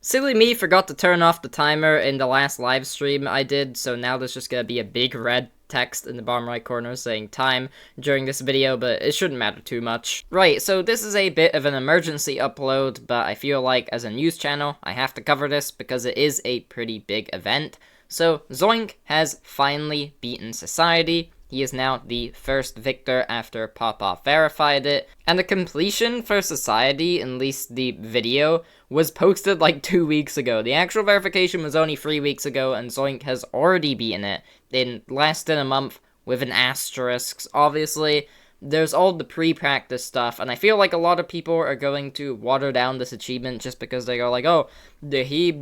Silly me, forgot to turn off the timer in the last live stream I did, so now there's just gonna be a big red text in the bottom right corner saying time during this video, but it shouldn't matter too much. Right, so this is a bit of an emergency upload, but I feel like as a news channel, I have to cover this because it is a pretty big event. So, Zoink has finally beaten Society. He is now the first victor after Popoff verified it, and the completion for Society, at least the video, was posted like 2 weeks ago. The actual verification was only 3 weeks ago, and Zoink has already beaten it in less than a month with an asterisk. Obviously, there's all the pre-practice stuff, and I feel like a lot of people are going to water down this achievement just because they go like, oh, he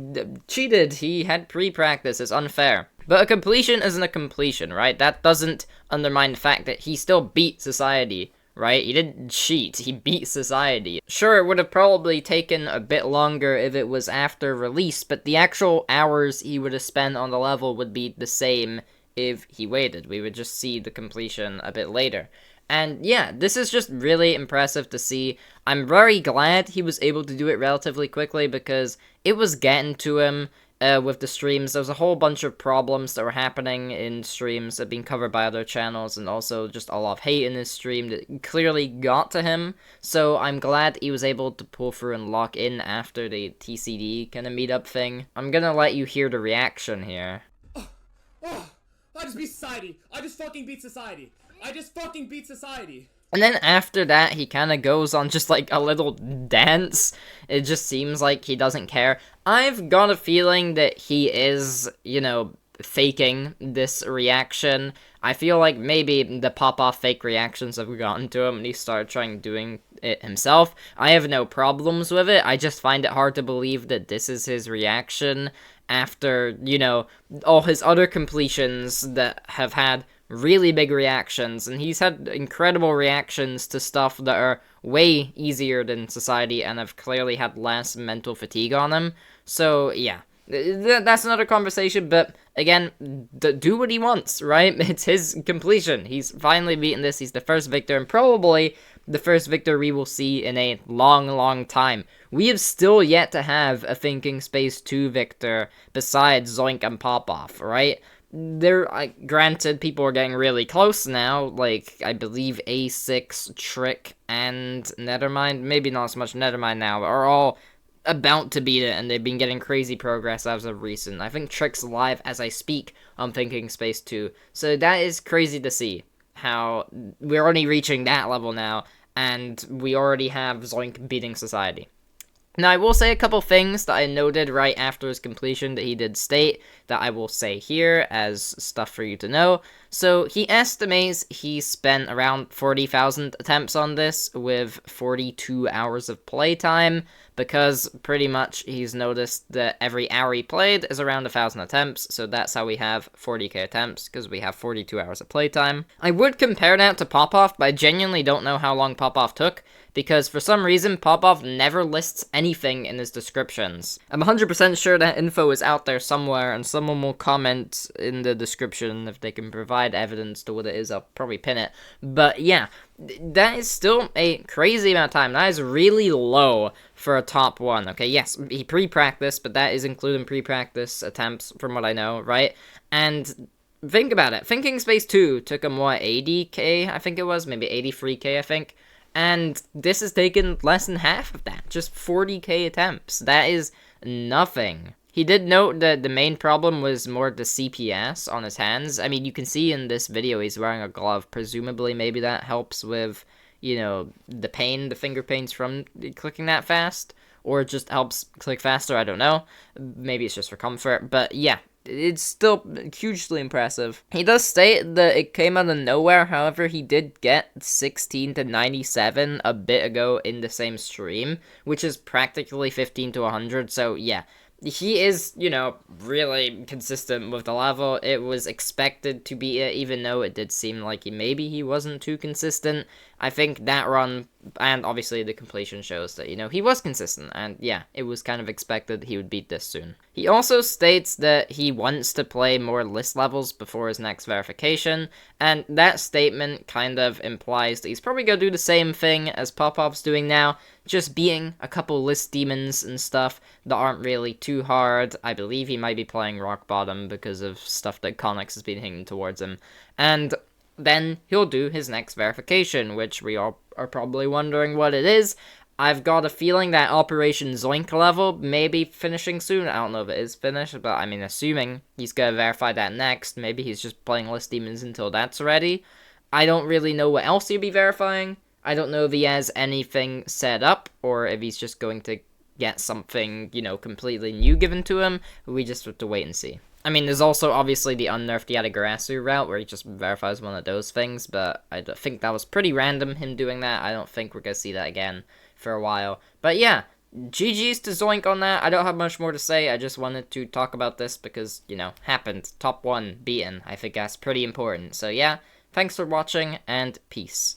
cheated, he had pre-practice, it's unfair. But a completion isn't a completion, right? That doesn't undermine the fact that he still beat Society, right? He didn't cheat, he beat Society. Sure, it would have probably taken a bit longer if it was after release, but the actual hours he would have spent on the level would be the same if he waited. We would just see the completion a bit later. And yeah, this is just really impressive to see. I'm very glad he was able to do it relatively quickly because it was getting to him with the streams. There was a whole bunch of problems that were happening in streams that have been covered by other channels, and also just a lot of hate in his stream that clearly got to him. So I'm glad he was able to pull through and lock in after the TCD kind of meetup thing. I'm gonna let you hear the reaction here. I just beat Society. I just fucking beat Society. I just fucking beat Society. And then after that, he kind of goes on just like a little dance. It just seems like he doesn't care. I've got a feeling that he is, you know, faking this reaction. I feel like maybe the pop-off fake reactions have gotten to him and he started trying doing it himself. I have no problems with it. I just find it hard to believe that this is his reaction after, you know, all his other completions that have had really big reactions, and he's had incredible reactions to stuff that are way easier than Society and have clearly had less mental fatigue on him. So yeah, that's another conversation, but again, do what he wants, right? It's his completion. He's finally beaten this. He's the first victor, and probably the first victor we will see in a long time. We have still yet to have a Thinking Space 2 victor besides Zoink and Popoff, right? Granted, people are getting really close now, like, I believe A6, Trick, and Nethermind, maybe not so much Nethermind now, are all about to beat it, and they've been getting crazy progress as of recent. I think Trick's live as I speak on Thinking Space 2, so that is crazy to see, how we're only reaching that level now, and we already have Zoink beating Society. Now, I will say a couple things that I noted right after his completion that he did state that I will say here as stuff for you to know. So, he estimates he spent around 40,000 attempts on this with 42 hours of playtime, because pretty much he's noticed that every hour he played is around 1,000 attempts, so that's how we have 40k attempts, because we have 42 hours of playtime. I would compare that to Popoff, but I genuinely don't know how long Popoff took, because for some reason, Popoff never lists anything in his descriptions. I'm 100% sure that info is out there somewhere, and someone will comment in the description if they can provide evidence to what it is. I'll probably pin it. But yeah, that is still a crazy amount of time. That is really low for a top one. Okay, yes, he pre-practiced, but that is including pre-practice attempts from what I know, right? And think about it. Thinking Space 2 took him, what, 80k, I think it was? Maybe 83k, I think. And this has taken less than half of that. Just 40k attempts. That is nothing. He did note that the main problem was more the CPS on his hands. I mean, you can see in this video he's wearing a glove. Presumably, maybe that helps with, you know, the pain, the finger pains from clicking that fast. Or it just helps click faster, I don't know. Maybe it's just for comfort. But yeah, it's still hugely impressive. He does state that it came out of nowhere, however, he did get 16 to 97 a bit ago in the same stream, which is practically 15 to 100, so yeah. He is, you know, really consistent with the level. It was expected to be it, even though it did seem like maybe he wasn't too consistent. I think that run, and obviously the completion shows that, he was consistent, and yeah, it was kind of expected he would beat this soon. He also states that he wants to play more list levels before his next verification, and that statement kind of implies that he's probably gonna do the same thing as Popop's doing now, just beating a couple list demons and stuff that aren't really too hard. I believe he might be playing Rock Bottom because of stuff that Connix has been hitting towards him, and then he'll do his next verification, which we all are probably wondering what it is. I've got a feeling that Operation Zoink level may be finishing soon. I don't know if it is finished, but I mean, assuming he's gonna verify that next, maybe he's just playing List Demons until that's ready. I don't really know what else he'll be verifying. I don't know if he has anything set up, or if he's just going to get something, completely new given to him. We just have to wait and see. I mean, there's also obviously the unnerfed Yatagarasu route where he just verifies one of those things, but I think that was pretty random, him doing that. I don't think we're going to see that again for a while. But yeah, GG's to Zoink on that. I don't have much more to say. I just wanted to talk about this because, happened. Top 1 beaten. I think that's pretty important. So yeah, thanks for watching, and peace.